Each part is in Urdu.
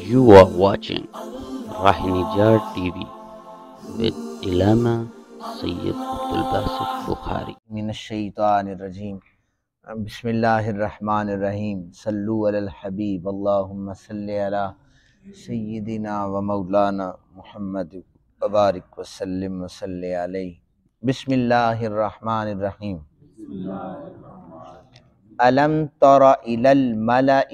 You are watching Rahinijar TV with Ilama Sayyid Abdul Basit Bukhari. من الشیطان الرجیم بسم اللہ الرحمن الرحیم صلو علی الحبیب اللہم صلی علی سیدنا و مولانا محمد وبارک وسلم وصلی علیہ بسم اللہ الرحمن الرحیم الم تر الی الملأ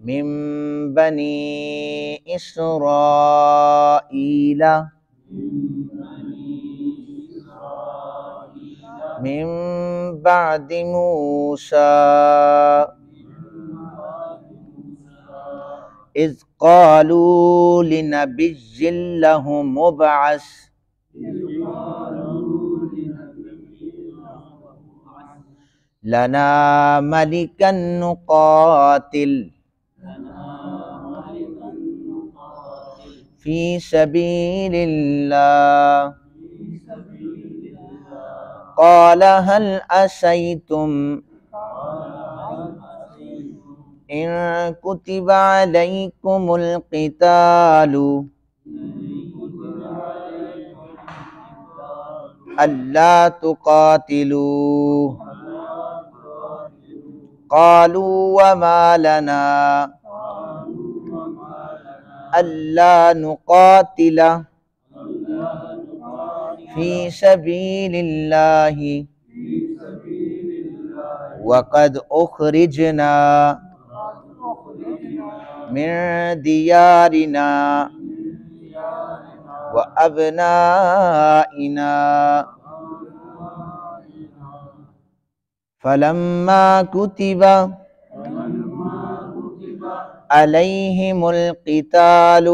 من بنی اسرائیل من بعد موسى إذ قالوا لنبي له مبعث لنا ملكا نقاتل في سبيل الله قال هل عسيتم إن كتب عليكم القتال ألا تقاتلوا قالوا وما لنا ألا نقاتل في سبيل الله وقد أخرجنا من ديارنا وأبنائنا فلما كتب عليهم القتال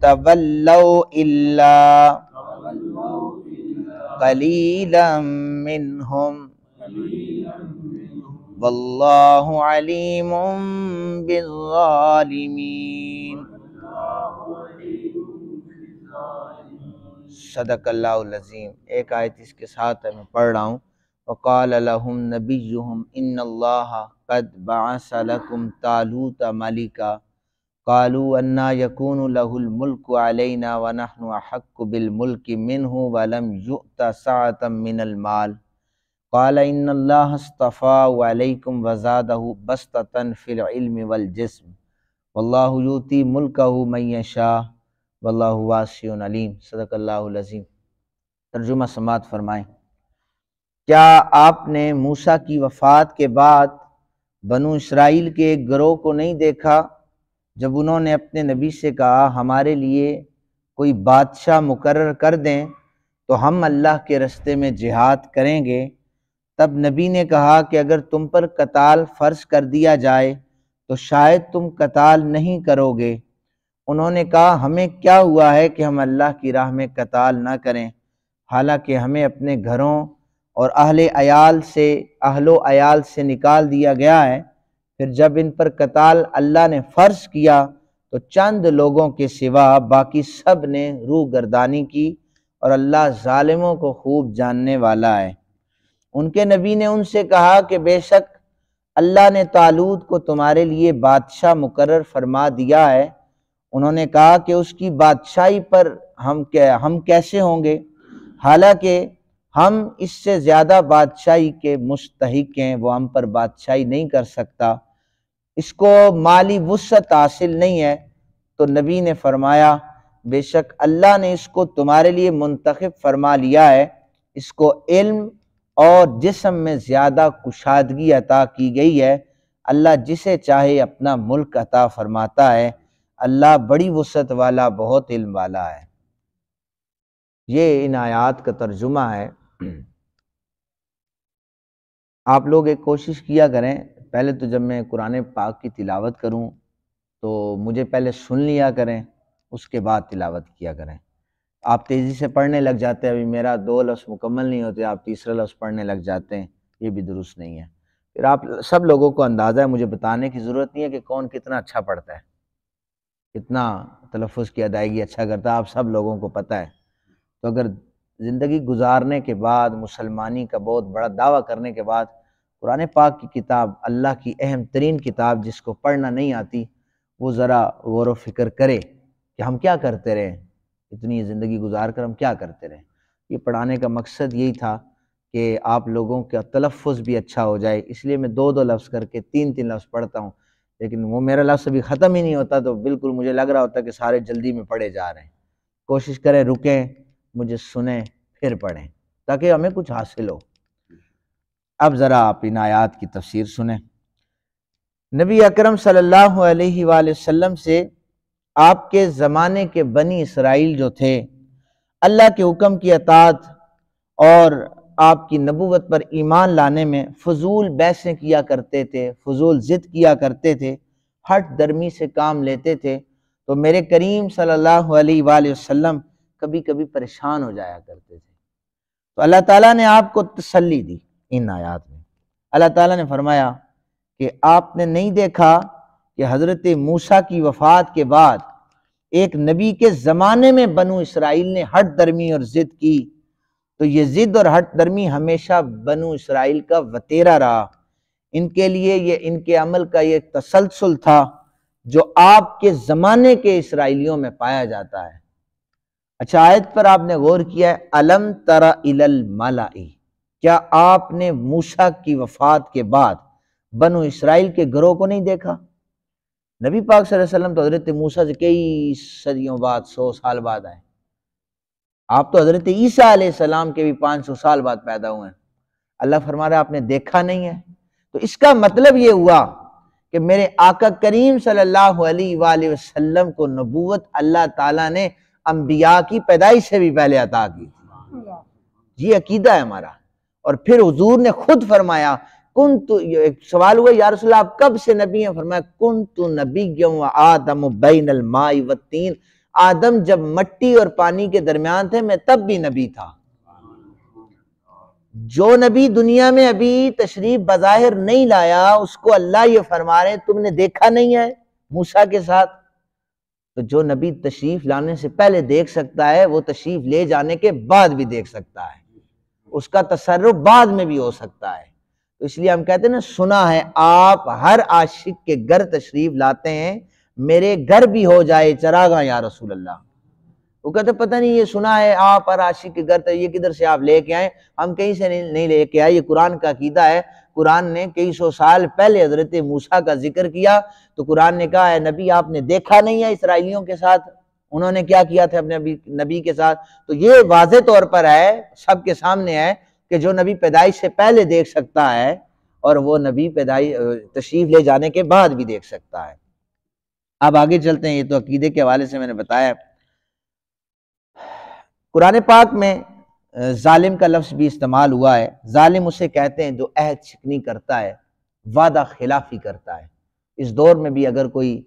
تولوا إلا قليلا منهم والله عليم بالظالمين صدق اللہ العظیم۔ ایک آیت اس کے ساتھ میں پڑھ رہا ہوں۔ وقال لهم نبيهم ان اللہ قد بعث لكم طالوت ملكا قالوا أنا يكون له الملك علينا ونحن أحق بالملك منه ولم يؤت سعة من المال قال إن الله اصطفاه عليكم وزاده بسطة في العلم والجسم والله يؤتي ملكه من يشاء والله واسع علیم۔ صدق اللہ العظیم۔ ترجمہ سماعت فرمائیں۔ کیا آپ نے موسیٰ کی وفات کے بعد بنو اسرائیل کے ایک گروہ کو نہیں دیکھا جب انہوں نے اپنے نبی سے کہا ہمارے لیے کوئی بادشاہ مقرر کر دیں تو ہم اللہ کے رستے میں جہاد کریں گے؟ تب نبی نے کہا کہ اگر تم پر قتال فرض کر دیا جائے تو شاید تم قتال نہیں کرو گے۔ انہوں نے کہا ہمیں کیا ہوا ہے کہ ہم اللہ کی راہ میں قتال نہ کریں، حالانکہ ہمیں اپنے گھروں اور اہل و عیال سے نکال دیا گیا ہے۔ پھر جب ان پر قتال اللہ نے فرض کیا تو چند لوگوں کے سوا باقی سب نے روح گردانی کی، اور اللہ ظالموں کو خوب جاننے والا ہے۔ ان کے نبی نے ان سے کہا کہ بے شک اللہ نے طالوت کو تمہارے لیے بادشاہ مقرر فرما دیا ہے۔ انہوں نے کہا کہ اس کی بادشاہی پر ہم کیسے ہوں گے، حالانکہ ہم اس سے زیادہ بادشاہی کے مستحق ہیں، وہ ہم پر بادشاہی نہیں کر سکتا، اس کو مالی وسعت حاصل نہیں ہے۔ تو نبی نے فرمایا بے شک اللہ نے اس کو تمہارے لیے منتخب فرما لیا ہے، اس کو علم اور جسم میں زیادہ کشادگی عطا کی گئی ہے۔ اللہ جسے چاہے اپنا ملک عطا فرماتا ہے، اللہ بڑی وسعت والا بہت علم والا ہے۔ یہ ان آیات کا ترجمہ ہے۔ آپ لوگ ایک کوشش کیا کریں، پہلے تو جب میں قرآن پاک کی تلاوت کروں تو مجھے پہلے سن لیا کریں، اس کے بعد تلاوت کیا کریں۔ آپ تیزی سے پڑھنے لگ جاتے ہیں، ابھی میرا 2 لفظ مکمل نہیں ہوتے، آپ تیسرا لفظ پڑھنے لگ جاتے ہیں، یہ بھی درست نہیں ہے۔ پھر آپ سب لوگوں کو اندازہ ہے، مجھے بتانے کی ضرورت نہیں ہے کہ کون کتنا اچھا پڑھتا ہے، کتنا تلفظ کی ادائیگی اچھا کرتا ہے، آپ سب لوگوں کو پتہ ہے۔ تو اگر زندگی گزارنے کے بعد، مسلمانی کا بہت بڑا دعویٰ کرنے کے بعد قرآن پاک کی کتاب اللہ کی اہم ترین کتاب، جس کو پڑھنا نہیں آتی وہ ذرا غور و فکر کرے کہ ہم کیا کرتے رہے، اتنی زندگی گزار کر ہم کیا کرتے رہے۔ یہ پڑھانے کا مقصد یہی تھا کہ آپ لوگوں کا تلفظ بھی اچھا ہو جائے، اس لیے میں 2 لفظ کر کے 3 لفظ پڑھتا ہوں، لیکن وہ میرا لفظ ابھی ختم ہی نہیں ہوتا تو بالکل مجھے لگ رہا ہوتا کہ سارے جلدی میں پڑھے جا رہے ہیں۔ کوشش کریں رکیں، مجھے سنیں، پھر پڑھیں تاکہ ہمیں کچھ حاصل ہو۔ اب ذرا آپ ان آیات کی تفسیر سنیں۔ نبی اکرم صلی اللہ علیہ وآلہ وسلم سے آپ کے زمانے کے بنی اسرائیل جو تھے، اللہ کے حکم کی اطاعت اور آپ کی نبوت پر ایمان لانے میں فضول بحثیں کیا کرتے تھے، فضول ضد کیا کرتے تھے، ہٹ درمی سے کام لیتے تھے، تو میرے کریم صلی اللہ علیہ وآلہ وسلم کبھی کبھی پریشان ہو جایا کرتے تھے۔ تو اللہ تعالیٰ نے آپ کو تسلی دی ان آیات میں۔ اللہ تعالیٰ نے فرمایا کہ آپ نے نہیں دیکھا کہ حضرت موسیٰ کی وفات کے بعد ایک نبی کے زمانے میں بنو اسرائیل نے ہٹ درمی اور ضد کی، تو یہ ضد اور ہٹ درمی ہمیشہ بنو اسرائیل کا وتیرہ رہا، ان کے لیے یہ ان کے عمل کا یہ تسلسل تھا جو آپ کے زمانے کے اسرائیلیوں میں پایا جاتا ہے۔ اچھا، آیت پر آپ نے غور کیا ہے، الم تر الی الملأ، کیا آپ نے موسیٰ کی وفات کے بعد بنو اسرائیل کے گروہ کو نہیں دیکھا؟ نبی پاک صلی اللہ علیہ وسلم تو حضرت موسیٰ سے کئی صدیوں بعد، 100 سال بعد آئے، آپ تو حضرت عیسیٰ علیہ السلام کے بھی 500 سال بعد پیدا ہوئے ہیں۔ اللہ فرما رہا ہے آپ نے دیکھا نہیں ہے، تو اس کا مطلب یہ ہوا کہ میرے آقا کریم صلی اللہ علیہ وآلہ وسلم کو نبوت اللہ تعالیٰ نے انبیاء کی پیدائش سے بھی پہلے عطا کی تھی۔ یہ عقیدہ ہے ہمارا۔ اور پھر حضور نے خود فرمایا، ایک سوال ہوا یا رسول اللہ آپ کب سے نبی ہیں؟ فرمایا کنت نبیا وآدم بین الماء والطین، آدم جب مٹی اور پانی کے درمیان تھے میں تب بھی نبی تھا۔ جو نبی دنیا میں ابھی تشریف بظاہر نہیں لایا اس کو اللہ یہ فرما رہے تم نے دیکھا نہیں ہے موسیٰ کے ساتھ، تو جو نبی تشریف لانے سے پہلے دیکھ سکتا ہے وہ تشریف لے جانے کے بعد بھی دیکھ سکتا ہے، اس کا تصرف بعد میں بھی ہو سکتا ہے۔ تو اس لیے ہم کہتے ہیں نا، سنا ہے آپ ہر عاشق کے گھر تشریف لاتے ہیں، میرے گھر بھی ہو جائے چراغاں یا رسول اللہ۔ وہ کہتے پتہ نہیں یہ سنا ہے آپ ہر عاشق کے گھر، یہ کدھر سے آپ لے کے آئے؟ ہم کہیں سے نہیں لے کے آئے، یہ قرآن کا عقیدہ ہے۔ قرآن نے کئی سو سال پہلے حضرت موسیٰ کا ذکر کیا تو قرآن نے کہا ہے نبی آپ نے دیکھا نہیں ہے اسرائیلیوں کے ساتھ انہوں نے کیا کیا تھا اپنے نبی کے ساتھ؟ تو یہ واضح طور پر ہے، سب کے سامنے ہے کہ جو نبی پیدائش سے پہلے دیکھ سکتا ہے اور وہ نبی تشریف لے جانے کے بعد بھی دیکھ سکتا ہے۔ اب آگے چلتے ہیں، یہ تو عقیدے کے حوالے سے میں نے بتایا۔ قرآن پاک میں ظالم کا لفظ بھی استعمال ہوا ہے۔ ظالم اسے کہتے ہیں جو عہد شکنی کرتا ہے، وعدہ خلافی کرتا ہے۔ اس دور میں بھی اگر کوئی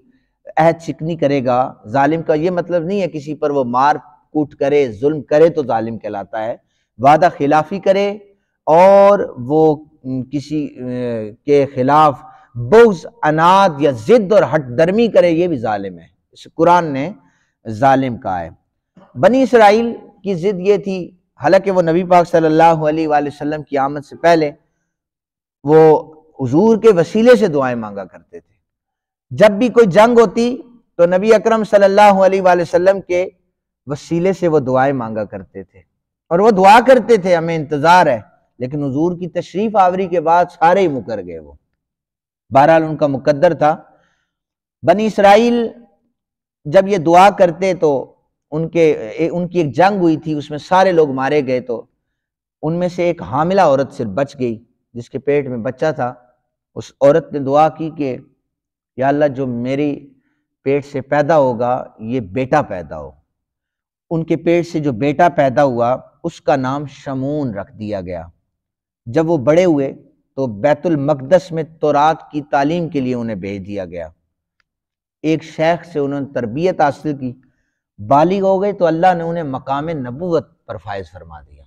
عہد شکنی کرے گا، ظالم کا یہ مطلب نہیں ہے کسی پر وہ مار کوٹ کرے، ظلم کرے تو ظالم کہلاتا ہے، وعدہ خلافی کرے اور وہ کسی کے خلاف بغض، عناد یا ضد اور ہٹ درمی کرے، یہ بھی ظالم ہے۔ اس قرآن نے ظالم کہا ہے۔ بنی اسرائیل کی ضد یہ تھی، حالانکہ وہ نبی پاک صلی اللہ علیہ وآلہ وسلم کی آمد سے پہلے وہ حضور کے وسیلے سے دعائیں مانگا کرتے تھے۔ جب بھی کوئی جنگ ہوتی تو نبی اکرم صلی اللہ علیہ وآلہ وسلم کے وسیلے سے وہ دعائیں مانگا کرتے تھے، اور وہ دعا کرتے تھے ہمیں انتظار ہے، لیکن حضور کی تشریف آوری کے بعد سارے ہی مکر گئے۔ وہ بہرحال ان کا مقدر تھا۔ بنی اسرائیل جب یہ دعا کرتے تو ان کی ایک جنگ ہوئی تھی، اس میں سارے لوگ مارے گئے، تو ان میں سے ایک حاملہ عورت صرف بچ گئی جس کے پیٹ میں بچہ تھا۔ اس عورت نے دعا کی کہ یا اللہ جو میری پیٹ سے پیدا ہوگا یہ بیٹا پیدا ہو۔ ان کے پیٹ سے جو بیٹا پیدا ہوا اس کا نام شمعون رکھ دیا گیا۔ جب وہ بڑے ہوئے تو بیت المقدس میں تورات کی تعلیم کے لیے انہیں بھیج دیا گیا۔ ایک شیخ سے انہوں نے تربیت حاصل کی، بالغ ہو گئے تو اللہ نے انہیں مقام نبوت پر فائز فرما دیا۔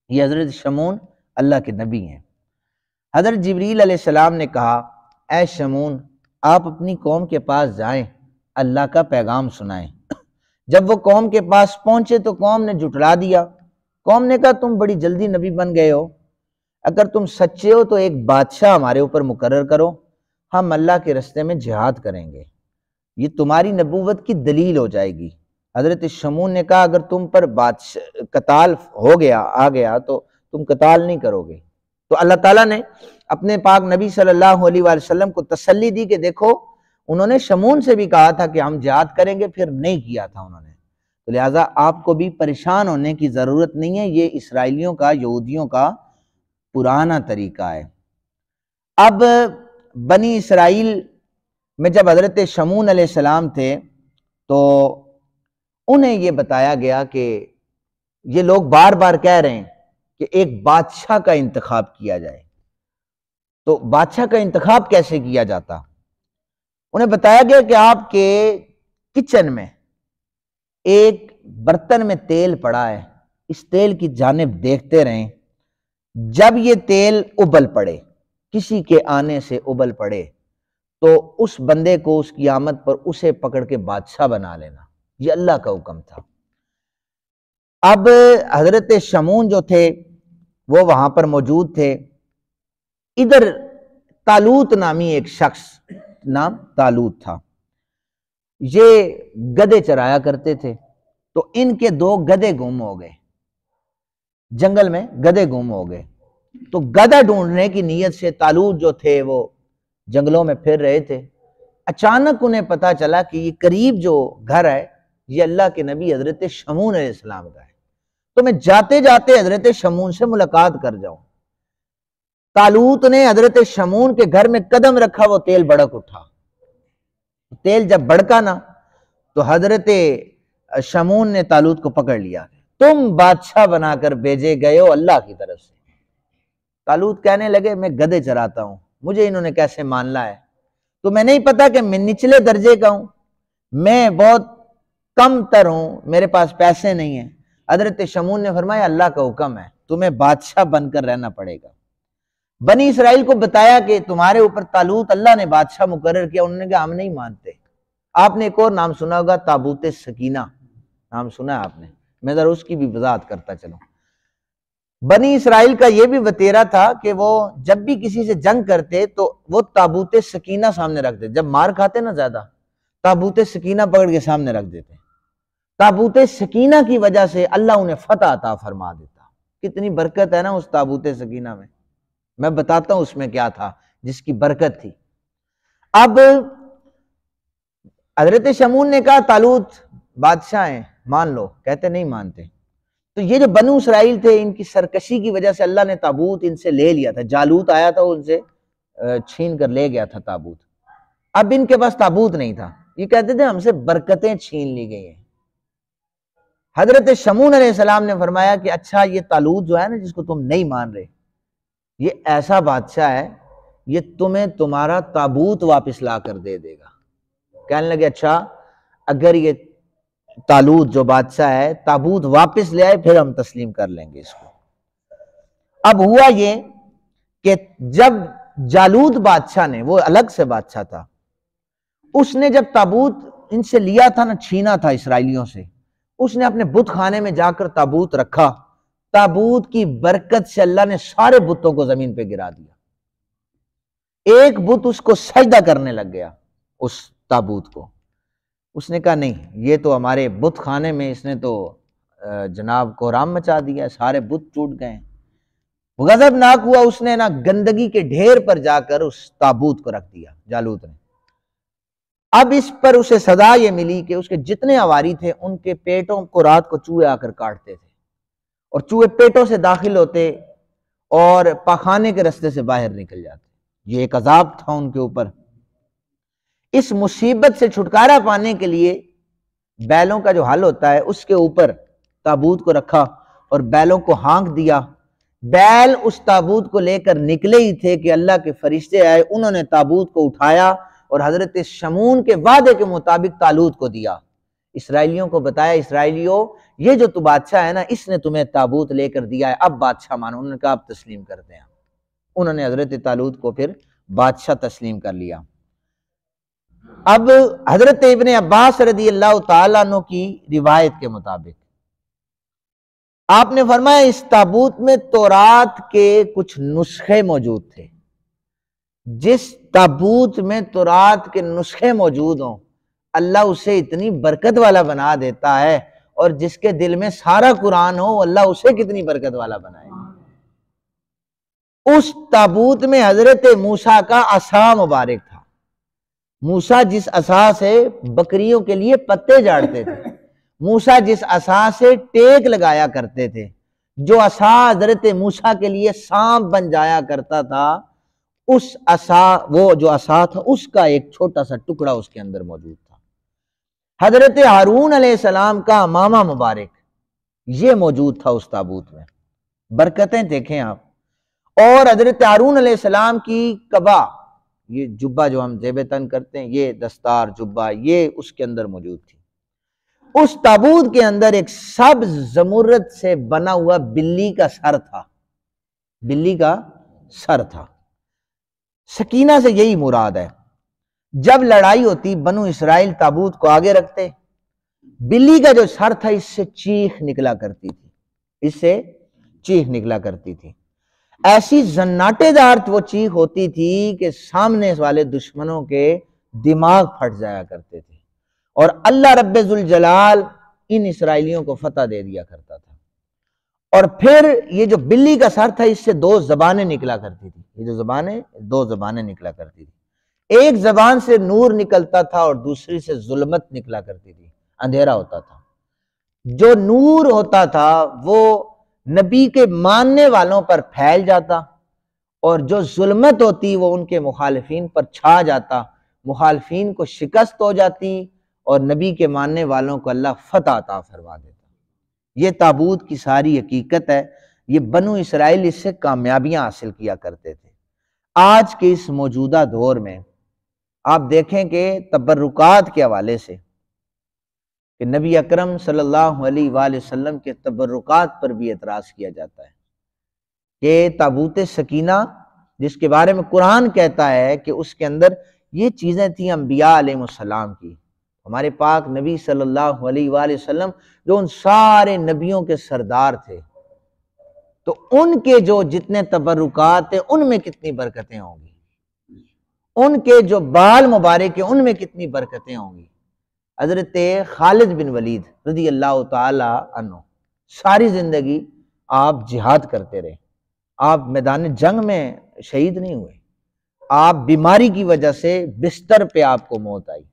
یہ حضرت شمعون اللہ کے نبی ہیں۔ حضرت جبریل علیہ السلام نے کہا اے شمعون آپ اپنی قوم کے پاس جائیں، اللہ کا پیغام سنائیں۔ جب وہ قوم کے پاس پہنچے تو قوم نے جھٹلا دیا۔ قوم نے کہا تم بڑی جلدی نبی بن گئے ہو، اگر تم سچے ہو تو ایک بادشاہ ہمارے اوپر مقرر کرو، ہم اللہ کے رستے میں جہاد کریں گے، یہ تمہاری نبوت کی دلیل ہو جائے گی۔ حضرت شمون نے کہا اگر تم پر قتال ہو گیا آ گیا تو تم قتال نہیں کرو گے۔ تو اللہ تعالیٰ نے اپنے پاک نبی صلی اللہ علیہ وآلہ وسلم کو تسلی دی کہ دیکھو انہوں نے شمون سے بھی کہا تھا کہ ہم جہاد کریں گے، پھر نہیں کیا تھا انہوں نے، تو لہٰذا آپ کو بھی پریشان ہونے کی ضرورت نہیں ہے، یہ اسرائیلیوں کا، یہودیوں کا پرانا طریقہ ہے۔ اب بنی اسرائیل میں جب حضرت شمون علیہ السلام تھے تو انہیں یہ بتایا گیا کہ یہ لوگ بار بار کہہ رہے ہیں کہ ایک بادشاہ کا انتخاب کیا جائے، تو بادشاہ کا انتخاب کیسے کیا جاتا؟ انہیں بتایا گیا کہ آپ کے کچن میں ایک برتن میں تیل پڑا ہے، اس تیل کی جانب دیکھتے رہیں، جب یہ تیل ابل پڑے، کسی کے آنے سے ابل پڑے، تو اس بندے کو اس کی آمد پر اسے پکڑ کے بادشاہ بنا لینا، یہ اللہ کا حکم تھا۔ اب حضرت شمون جو تھے وہ وہاں پر موجود تھے، ادھر طالوت نامی ایک شخص، نام طالوت تھا، یہ گدھے چرایا کرتے تھے، تو ان کے 2 گدھے گم ہو گئے، جنگل میں گدھے گم ہو گئے، تو گدھا ڈھونڈنے کی نیت سے طالوت جو تھے وہ جنگلوں میں پھر رہے تھے، اچانک انہیں پتا چلا کہ یہ قریب جو گھر ہے یہ اللہ کے نبی حضرت شمون علیہ السلام کا ہے، تو میں جاتے جاتے حضرت شمون سے ملاقات کر جاؤں۔ طالوت نے حضرت شمون کے گھر میں قدم رکھا، وہ تیل بڑک اٹھا، تیل جب بڑکا نا تو حضرت شمون نے طالوت کو پکڑ لیا، تم بادشاہ بنا کر بھیجے گئے ہو اللہ کی طرف سے۔ طالوت کہنے لگے میں گدھے چراتا ہوں، مجھے انہوں نے کیسے ماننا ہے، تو میں نہیں پتا کہ میں نچلے درجے کا ہوں، میں بہت کم تر ہوں، میرے پاس پیسے نہیں ہیں۔ حضرت شمون نے فرمایا اللہ کا حکم ہے، تمہیں بادشاہ بن کر رہنا پڑے گا۔ بنی اسرائیل کو بتایا کہ تمہارے اوپر طالوت اللہ نے بادشاہ مقرر کیا، انہوں نے کہا ہم نہیں مانتے۔ آپ نے ایک اور نام سنا ہوگا، تابوت سکینہ، نام سنا ہے آپ نے، میں ذرا اس کی بھی وضاحت کرتا چلوں۔ بنی اسرائیل کا یہ بھی وتیرہ تھا کہ وہ جب بھی کسی سے جنگ کرتے تو وہ تابوت سکینہ سامنے رکھ دیتے، جب مار کھاتے نا زیادہ، تابوت سکینہ پکڑ کے سامنے رکھ دیتے، تابوت سکینہ کی وجہ سے اللہ انہیں فتح عطا فرما دیتا۔ کتنی برکت ہے نا اس تابوت سکینہ میں بتاتا ہوں اس میں کیا تھا جس کی برکت تھی۔ اب حضرت شمون نے کہا طالوت بادشاہ ہیں، مان لو، کہتے نہیں مانتے۔ تو یہ جو بنو اسرائیل تھے ان کی سرکشی کی وجہ سے اللہ نے تابوت ان سے لے لیا تھا، جالوت آیا تھا ان سے چھین کر لے گیا تھا تابوت، اب ان کے پاس تابوت نہیں تھا، یہ کہتے تھے ہم سے برکتیں چھین لی گئی ہیں۔ حضرت شمون علیہ السلام نے فرمایا کہ اچھا یہ طالوت جو ہے نا جس کو تم نہیں مان رہے، یہ ایسا بادشاہ ہے یہ تمہیں تمہارا تابوت واپس لا کر دے دے گا۔ کہنے لگے اچھا اگر یہ طالوت جو بادشاہ ہے تابوت واپس لے آئے پھر ہم تسلیم کر لیں گے اس کو۔ اب ہوا یہ کہ جب جالوت بادشاہ نے، وہ الگ سے بادشاہ تھا، اس نے جب تابوت ان سے لیا تھا نا، چھینا تھا اسرائیلیوں سے، اس نے اپنے بت خانے میں جا کر تابوت رکھا، تابوت کی برکت سے اللہ نے سارے بتوں کو زمین پہ گرا دیا، ایک بت اس کو سجدہ کرنے لگ گیا اس تابوت کو، اس نے کہا نہیں یہ تو ہمارے بت خانے میں اس نے تو جناب کوہرام مچا دیا، سارے بت ٹوٹ گئے۔ غضبناک ہوا، اس نے نا گندگی کے ڈھیر پر جا کر اس تابوت کو رکھ دیا جالوت نے۔ اب اس پر اسے سزا یہ ملی کہ اس کے جتنے ہواری تھے ان کے پیٹوں کو رات کو چوہے آ کر کاٹتے تھے، اور چوہے پیٹوں سے داخل ہوتے اور پاخانے کے رستے سے باہر نکل جاتے، یہ ایک عذاب تھا ان کے اوپر۔ اس مصیبت سے چھٹکارا پانے کے لیے بیلوں کا جو حل ہوتا ہے اس کے اوپر تابوت کو رکھا اور بیلوں کو ہانک دیا، بیل اس تابوت کو لے کر نکلے ہی تھے کہ اللہ کے فرشتے آئے، انہوں نے تابوت کو اٹھایا اور حضرت شمون کے وعدے کے مطابق طالوت کو دیا، اسرائیلیوں کو بتایا اسرائیلیوں یہ جو تو بادشاہ ہے نا اس نے تمہیں تابوت لے کر دیا ہے، اب بادشاہ مانو۔ انہوں نے کہا اب تسلیم کرتے ہیں، انہوں نے حضرت طالوت کو پھر بادشاہ تسلیم کر لیا۔ اب حضرت ابن عباس رضی اللہ تعالیٰ عنہ کی روایت کے مطابق آپ نے فرمایا اس تابوت میں تورات کے کچھ نسخے موجود تھے، جس تابوت میں تورات کے نسخے موجود ہوں اللہ اسے اتنی برکت والا بنا دیتا ہے، اور جس کے دل میں سارا قرآن ہو اللہ اسے کتنی برکت والا بنائے۔ اس تابوت میں حضرت موسیٰ کا عصا مبارک تھا۔ موسیٰ جس عصا سے بکریوں کے لیے پتے جاڑتے تھے، موسیٰ جس عصا سے ٹیک لگایا کرتے تھے، جو عصا حضرت موسیٰ کے لیے سانپ بن جایا کرتا تھا، اس عصا، وہ جو عصا تھا اس کا ایک چھوٹا سا ٹکڑا اس کے اندر موجود تھا۔ حضرت ہارون علیہ السلام کا امامہ مبارک یہ موجود تھا اس تابوت میں۔ برکتیں دیکھیں آپ۔ اور حضرت ہارون علیہ السلام کی قبا، یہ جبہ جو ہم زیب تن کرتے ہیں، یہ دستار جبہ، یہ اس کے اندر موجود تھی۔ اس تابوت کے اندر ایک سبز زمرد سے بنا ہوا بلی کا سر تھا، بلی کا سر تھا۔ سکینہ سے یہی مراد ہے۔ جب لڑائی ہوتی بنو اسرائیل تابوت کو آگے رکھتے، بلی کا جو سر تھا اس سے چیخ نکلا کرتی تھی، اس سے چیخ نکلا کرتی تھی۔ ایسی زناٹے دار وہ چیخ ہوتی تھی کہ سامنے والے دشمنوں کے دماغ پھٹ جایا کرتے تھے، اور اللہ رب ذوالجلال ان اسرائیلیوں کو فتح دے دیا کرتا تھا۔ اور پھر یہ جو بلی کا سر تھا اس سے دو زبانیں نکلا کرتی تھی، یہ جو زبانیں، دو زبانیں نکلا کرتی تھی۔ ایک زبان سے نور نکلتا تھا اور دوسری سے ظلمت نکلا کرتی تھی، اندھیرا ہوتا تھا۔ جو نور ہوتا تھا وہ نبی کے ماننے والوں پر پھیل جاتا، اور جو ظلمت ہوتی وہ ان کے مخالفین پر چھا جاتا، مخالفین کو شکست ہو جاتی اور نبی کے ماننے والوں کو اللہ فتح عطا فرما دیتا۔ یہ تابوت کی ساری حقیقت ہے۔ یہ بنو اسرائیل اس سے کامیابیاں حاصل کیا کرتے تھے۔ آج کے اس موجودہ دور میں آپ دیکھیں کہ تبرکات کے حوالے سے کہ نبی اکرم صلی اللہ علیہ وآلہ وسلم کے تبرکات پر بھی اعتراض کیا جاتا ہے کہ تابوت سکینہ جس کے بارے میں قرآن کہتا ہے کہ اس کے اندر یہ چیزیں تھیں انبیاء علیہ السلام کی، ہمارے پاک نبی صلی اللہ علیہ وآلہ وسلم جو ان سارے نبیوں کے سردار تھے، تو ان کے جو جتنے تبرکات ہیں ان میں کتنی برکتیں ہوں گی، ان کے جو بال مبارک ہیں ان میں کتنی برکتیں ہوں گی۔ حضرت خالد بن ولید رضی اللہ تعالی عنہ ساری زندگی آپ جہاد کرتے رہے، آپ میدان جنگ میں شہید نہیں ہوئے، آپ بیماری کی وجہ سے بستر پہ آپ کو موت آئی،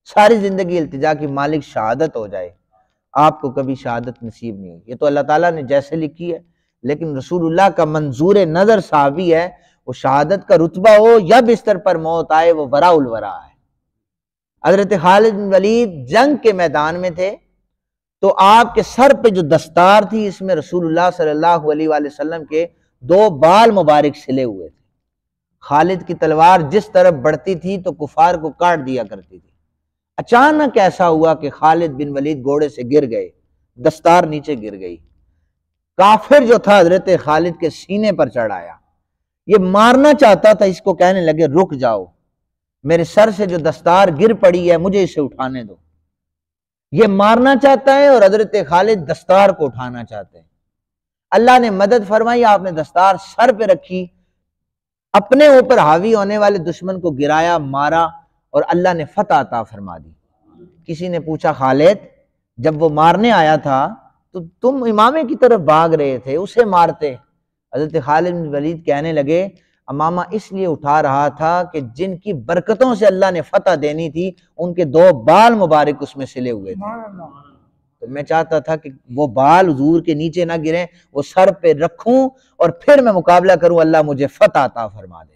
ساری زندگی التجا کی مالک شہادت ہو جائے، آپ کو کبھی شہادت نصیب نہیں ہوئی۔ یہ تو اللہ تعالیٰ نے جیسے لکھی ہے، لیکن رسول اللہ کا منظور نظر صحابی ہے، وہ شہادت کا رتبہ ہو یا بستر پر موت آئے وہ وراء الورا ہے۔ حضرت خالد بن ولید جنگ کے میدان میں تھے، تو آپ کے سر پہ جو دستار تھی اس میں رسول اللہ صلی اللہ علیہ وآلہ وسلم کے دو بال مبارک سلے ہوئے تھے۔ خالد کی تلوار جس طرف بڑھتی تھی تو کفار کو کاٹ دیا کرتی تھی۔ اچانک ایسا ہوا کہ خالد بن ولید گھوڑے سے گر گئے، دستار نیچے گر گئی، کافر جو تھا حضرت خالد کے سینے پر چڑھ آیا، یہ مارنا چاہتا تھا، اس کو کہنے لگے رک جاؤ، میرے سر سے جو دستار گر پڑی ہے مجھے اسے اٹھانے دو۔ یہ مارنا چاہتا ہے اور حضرت خالد دستار کو اٹھانا چاہتے ہیں۔ اللہ نے مدد فرمائی، آپ نے دستار سر پہ رکھی، اپنے اوپر حاوی ہونے والے دشمن کو گرایا، مارا، اور اللہ نے فتح عطا فرما دی۔ کسی نے پوچھا خالد جب وہ مارنے آیا تھا تو تم امامے کی طرف بھاگ رہے تھے، اسے مارتے۔ حضرت خالد بن ولید کہنے لگے امامہ اس لیے اٹھا رہا تھا کہ جن کی برکتوں سے اللہ نے فتح دینی تھی ان کے دو بال مبارک اس میں سلے ہوئے تھے، تو میں چاہتا تھا کہ وہ بال حضور کے نیچے نہ گریں، وہ سر پہ رکھوں اور پھر میں مقابلہ کروں، اللہ مجھے فتح عطا فرما دے۔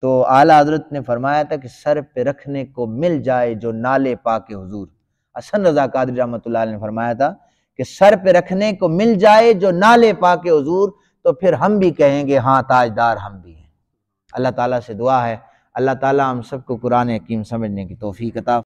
تو اعلیٰ حضرت نے فرمایا تھا کہ سر پہ رکھنے کو مل جائے جو نالے پاک حضور۔ حسن رضا قادری رحمۃ اللہ علیہ نے فرمایا تھا کہ سر پہ رکھنے کو مل جائے جو نالے پاک حضور، تو پھر ہم بھی کہیں گے ہاں تاجدار ہم بھی ہیں۔ اللہ تعالیٰ سے دعا ہے اللہ تعالیٰ ہم سب کو قرآن حکیم سمجھنے کی توفیق عطا